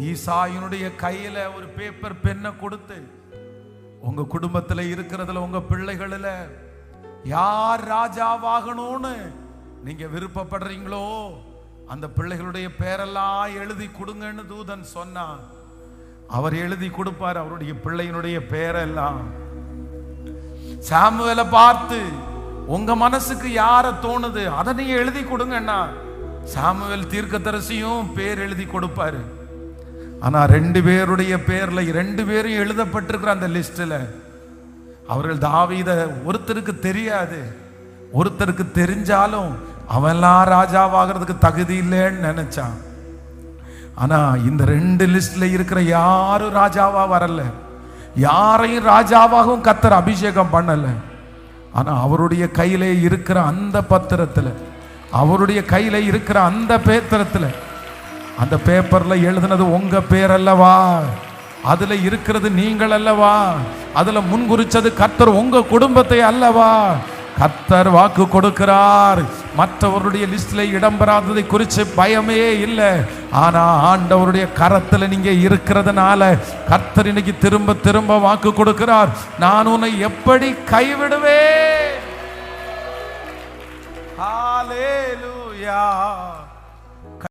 ஈசாயினுடைய கையில ஒரு பேப்பர் பெண்ணை கொடுத்து, உங்க குடும்பத்துல இருக்கிறதுல உங்க பிள்ளைகளில் யார் ராஜாவாகணும்னு நீங்க விருப்பப்படுறீங்களோ அந்த பிள்ளைகளுடைய பேரெல்லாம் எழுதி கொடுங்கன்னு தூதன் சொன்னான். அவர் எழுதி கொடுப்பார் அவருடைய பிள்ளையினுடைய பேரெல்லாம். சாமுவேலை பார்த்து உங்க மனசுக்கு யார தோணுது அதை நீங்க எழுதி கொடுங்கன்னா சாமுவேல் தீர்க்கதரிசியும் பேர் எழுதி கொடுப்பாரு. ஆனா 2 பேருடைய பேர்ல 2 பேரும் எழுதப்பட்டிருக்கிற அந்த லிஸ்ட்ல அவர்கள் தாவீத ஒருத்தருக்கு தெரியாது, ஒருத்தருக்கு தெரிஞ்சாலும் அவெல்லாம் ராஜாவாகிறதுக்கு தகுதி இல்லைன்னு நினைச்சான். ஆனா இந்த 2 லிஸ்ட்ல இருக்கிற யாரும் ராஜாவா வரல, யாரையும் ராஜாவாகவும் கர்த்தர் அபிஷேகம் பண்ணல. ஆனா அவருடைய கையில இருக்கிற அந்த பத்திரத்துல, அவருடைய கையில இருக்கிற அந்த பேத்திரத்துல, அந்த பேப்பர்ல எழுதுனது உங்க பேர் அல்லவா, அதுல இருக்கிறது நீங்கள் அல்லவா, அதுல முன்குறிச்சது கர்த்தர் உங்க குடும்பத்தை அல்லவா. கர்த்தர் வாக்கு கொடுக்கிறார், மற்றவருடைய லிஸ்ட்ல இடம்பெறாததை குறித்து பயமே இல்லை. ஆனா ஆண்டவருடைய கரத்துல நீங்க இருக்கிறதுனால கர்த்தர் இன்னைக்கு திரும்ப திரும்ப வாக்கு கொடுக்கிறார், நான் உன்னை எப்படி கைவிடுவேன். ஹalleluya.